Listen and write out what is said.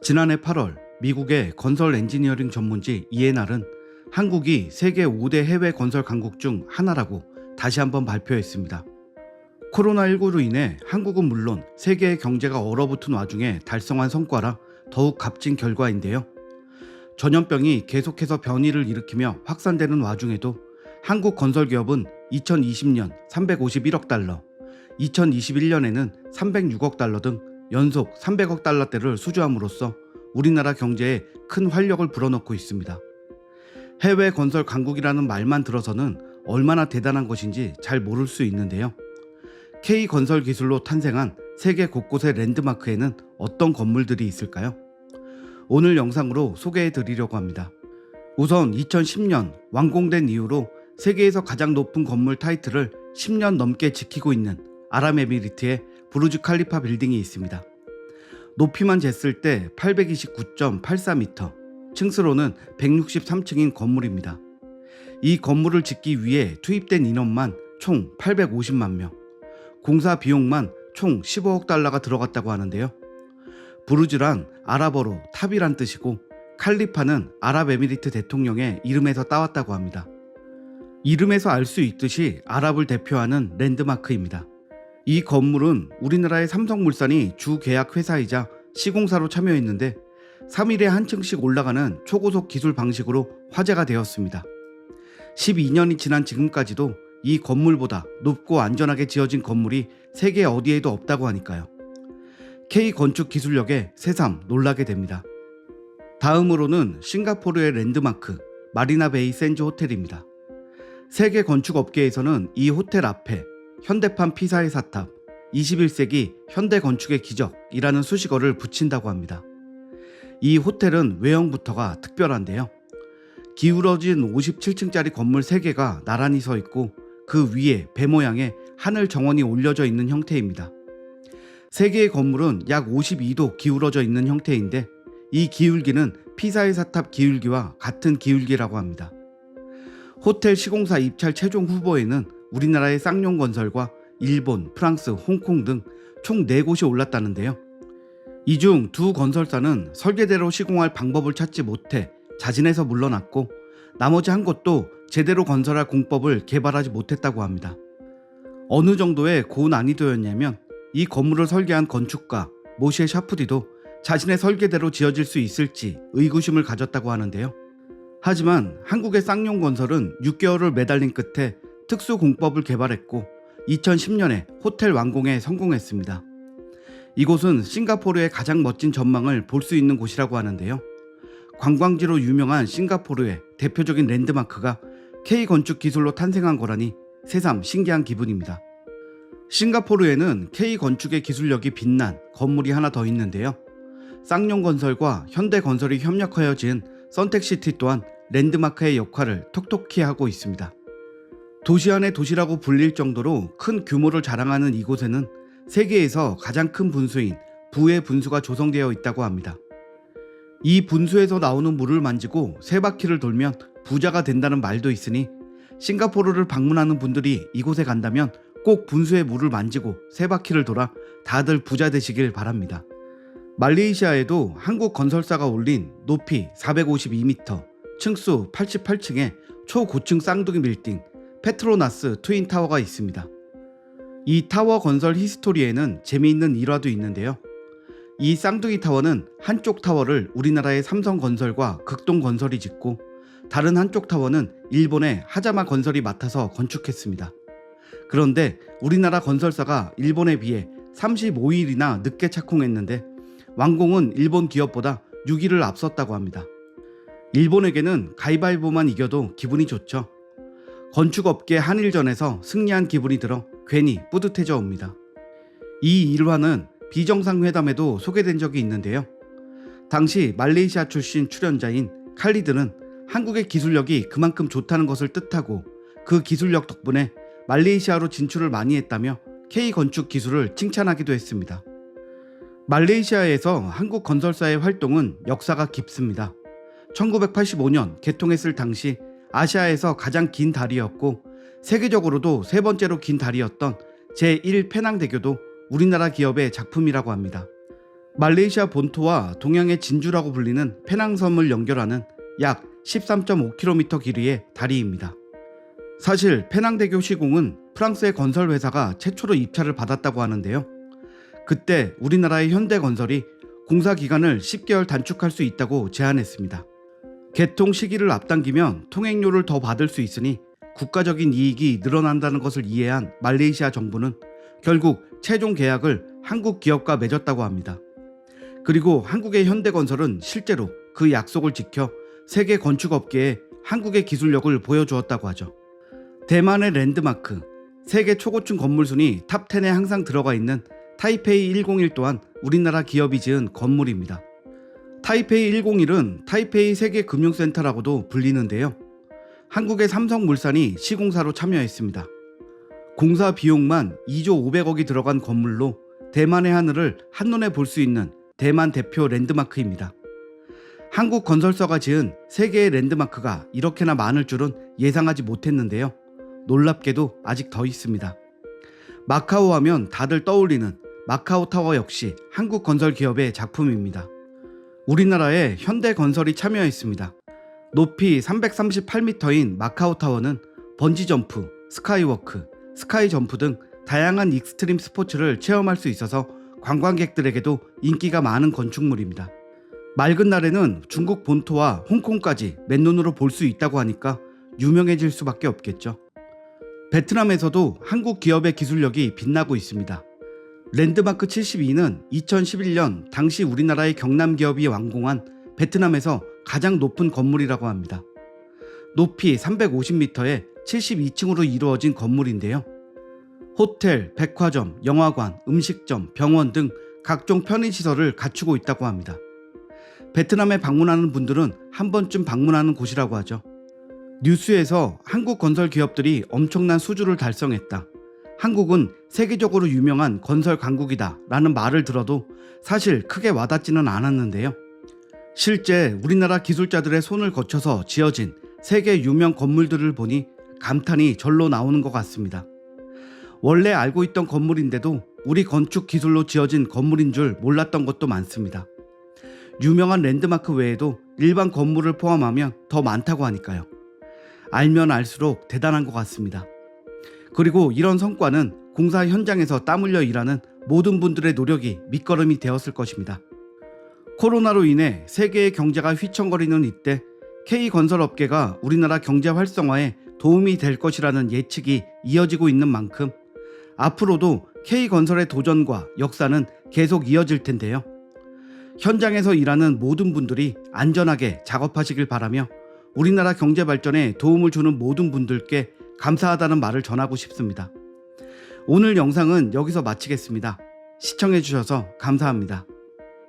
지난해 8월 미국의 건설 엔지니어링 전문지 ENR은 한국이 세계 5대 해외 건설 강국 중 하나라고 다시 한번 발표했습니다. 코로나19로 인해 한국은 물론 세계의 경제가 얼어붙은 와중에 달성한 성과라 더욱 값진 결과인데요. 전염병이 계속해서 변이를 일으키며 확산되는 와중에도 한국 건설기업은 2020년 351억 달러, 2021년에는 306억 달러 등 연속 300억 달러대를 수주함으로써 우리나라 경제에 큰 활력을 불어넣고 있습니다. 해외 건설 강국이라는 말만 들어서는 얼마나 대단한 것인지 잘 모를 수 있는데요. K건설 기술로 탄생한 세계 곳곳의 랜드마크에는 어떤 건물들이 있을까요? 오늘 영상으로 소개해 드리려고 합니다. 우선 2010년 완공된 이후로 세계에서 가장 높은 건물 타이틀을 10년 넘게 지키고 있는 아랍에미리트의 부르즈 칼리파 빌딩이 있습니다. 높이만 쟀을 때 829.84m, 층수로는 163층인 건물입니다. 이 건물을 짓기 위해 투입된 인원만 총 850만 명, 공사 비용만 총 15억 달러가 들어갔다고 하는데요. 부르즈란 아랍어로 탑이란 뜻이고 칼리파는 아랍에미리트 대통령의 이름에서 따왔다고 합니다. 이름에서 알 수 있듯이 아랍을 대표하는 랜드마크입니다. 이 건물은 우리나라의 삼성물산이 주 계약 회사이자 시공사로 참여했는데 3일에 한 층씩 올라가는 초고속 기술 방식으로 화제가 되었습니다. 12년이 지난 지금까지도 이 건물보다 높고 안전하게 지어진 건물이 세계 어디에도 없다고 하니까요. K 건축 기술력에 새삼 놀라게 됩니다. 다음으로는 싱가포르의 랜드마크 마리나 베이 샌즈 호텔입니다. 세계 건축 업계에서는 이 호텔 앞에 현대판 피사의 사탑, 21세기 현대 건축의 기적이라는 수식어를 붙인다고 합니다. 이 호텔은 외형부터가 특별한데요. 기울어진 57층짜리 건물 3개가 나란히 서 있고 그 위에 배 모양의 하늘 정원이 올려져 있는 형태입니다. 3개의 건물은 약 52도 기울어져 있는 형태인데 이 기울기는 피사의 사탑 기울기와 같은 기울기라고 합니다. 호텔 시공사 입찰 최종 후보에는 우리나라의 쌍용건설과 일본, 프랑스, 홍콩 등 총 4곳이 올랐다는데요. 이 중 두 건설사는 설계대로 시공할 방법을 찾지 못해 자진해서 물러났고 나머지 한 곳도 제대로 건설할 공법을 개발하지 못했다고 합니다. 어느 정도의 고난이도였냐면 이 건물을 설계한 건축가 모시에 샤프디도 자신의 설계대로 지어질 수 있을지 의구심을 가졌다고 하는데요. 하지만 한국의 쌍용건설은 6개월을 매달린 끝에 특수 공법을 개발했고 2010년에 호텔 완공에 성공했습니다. 이곳은 싱가포르의 가장 멋진 전망을 볼 수 있는 곳이라고 하는데요. 관광지로 유명한 싱가포르의 대표적인 랜드마크가 K건축 기술로 탄생한 거라니 새삼 신기한 기분입니다. 싱가포르에는 K건축의 기술력이 빛난 건물이 하나 더 있는데요. 쌍용건설과 현대건설이 협력하여 지은 선택시티 또한 랜드마크의 역할을 톡톡히 하고 있습니다. 도시 안의 도시라고 불릴 정도로 큰 규모를 자랑하는 이곳에는 세계에서 가장 큰 분수인 부의 분수가 조성되어 있다고 합니다. 이 분수에서 나오는 물을 만지고 3바퀴를 돌면 부자가 된다는 말도 있으니 싱가포르를 방문하는 분들이 이곳에 간다면 꼭 분수의 물을 만지고 3바퀴를 돌아 다들 부자 되시길 바랍니다. 말레이시아에도 한국 건설사가 올린 높이 452m, 층수 88층의 초고층 쌍둥이 빌딩 페트로나스 트윈타워가 있습니다. 이 타워 건설 히스토리에는 재미있는 일화도 있는데요. 이 쌍둥이 타워는 한쪽 타워를 우리나라의 삼성건설과 극동건설이 짓고 다른 한쪽 타워는 일본의 하자마 건설이 맡아서 건축했습니다. 그런데 우리나라 건설사가 일본에 비해 35일이나 늦게 착공했는데 완공은 일본 기업보다 6일을 앞섰다고 합니다. 일본에게는 가위바위보만 이겨도 기분이 좋죠. 건축업계 한일전에서 승리한 기분이 들어 괜히 뿌듯해져 옵니다. 이 일화는 비정상회담에도 소개된 적이 있는데요. 당시 말레이시아 출신 출연자인 칼리드는 한국의 기술력이 그만큼 좋다는 것을 뜻하고 그 기술력 덕분에 말레이시아로 진출을 많이 했다며 K건축 기술을 칭찬하기도 했습니다. 말레이시아에서 한국 건설사의 활동은 역사가 깊습니다. 1985년 개통했을 당시 아시아에서 가장 긴 다리였고 세계적으로도 3번째로 긴 다리였던 제1 페낭대교도 우리나라 기업의 작품이라고 합니다. 말레이시아 본토와 동양의 진주라고 불리는 페낭섬을 연결하는 약 13.5km 길이의 다리입니다. 사실 페낭대교 시공은 프랑스의 건설 회사가 최초로 입찰을 받았다고 하는데요. 그때 우리나라의 현대건설이 공사 기간을 10개월 단축할 수 있다고 제안했습니다. 개통 시기를 앞당기면 통행료를 더 받을 수 있으니 국가적인 이익이 늘어난다는 것을 이해한 말레이시아 정부는 결국 최종 계약을 한국 기업과 맺었다고 합니다. 그리고 한국의 현대건설은 실제로 그 약속을 지켜 세계 건축업계에 한국의 기술력을 보여주었다고 하죠. 대만의 랜드마크, 세계 초고층 건물 순위 탑 10에 항상 들어가 있는 타이페이 101 또한 우리나라 기업이 지은 건물입니다. 타이페이 101은 타이페이 세계금융센터라고도 불리는데요. 한국의 삼성물산이 시공사로 참여했습니다. 공사 비용만 2조 500억이 들어간 건물로 대만의 하늘을 한눈에 볼 수 있는 대만 대표 랜드마크입니다. 한국 건설사가 지은 세계의 랜드마크가 이렇게나 많을 줄은 예상하지 못했는데요. 놀랍게도 아직 더 있습니다. 마카오 하면 다들 떠올리는 마카오타워 역시 한국 건설 기업의 작품입니다. 우리나라에 현대건설이 참여했습니다. 높이 338m인 마카오타워는 번지점프, 스카이워크, 스카이점프 등 다양한 익스트림 스포츠를 체험할 수 있어서 관광객들에게도 인기가 많은 건축물입니다. 맑은 날에는 중국 본토와 홍콩까지 맨눈으로 볼 수 있다고 하니까 유명해질 수밖에 없겠죠. 베트남에서도 한국 기업의 기술력이 빛나고 있습니다. 랜드마크 72는 2011년 당시 우리나라의 경남 기업이 완공한 베트남에서 가장 높은 건물이라고 합니다. 높이 350m에 72층으로 이루어진 건물인데요. 호텔, 백화점, 영화관, 음식점, 병원 등 각종 편의시설을 갖추고 있다고 합니다. 베트남에 방문하는 분들은 한 번쯤 방문하는 곳이라고 하죠. 뉴스에서 한국 건설 기업들이 엄청난 수주를 달성했다. 한국은 세계적으로 유명한 건설 강국이다 라는 말을 들어도 사실 크게 와닿지는 않았는데요. 실제 우리나라 기술자들의 손을 거쳐서 지어진 세계 유명 건물들을 보니 감탄이 절로 나오는 것 같습니다. 원래 알고 있던 건물인데도 우리 건축 기술로 지어진 건물인 줄 몰랐던 것도 많습니다. 유명한 랜드마크 외에도 일반 건물을 포함하면 더 많다고 하니까요. 알면 알수록 대단한 것 같습니다. 그리고 이런 성과는 공사 현장에서 땀 흘려 일하는 모든 분들의 노력이 밑거름이 되었을 것입니다. 코로나로 인해 세계의 경제가 휘청거리는 이때 K건설업계가 우리나라 경제 활성화에 도움이 될 것이라는 예측이 이어지고 있는 만큼 앞으로도 K건설의 도전과 역사는 계속 이어질 텐데요. 현장에서 일하는 모든 분들이 안전하게 작업하시길 바라며 우리나라 경제 발전에 도움을 주는 모든 분들께 감사하다는 말을 전하고 싶습니다. 오늘 영상은 여기서 마치겠습니다. 시청해주셔서 감사합니다.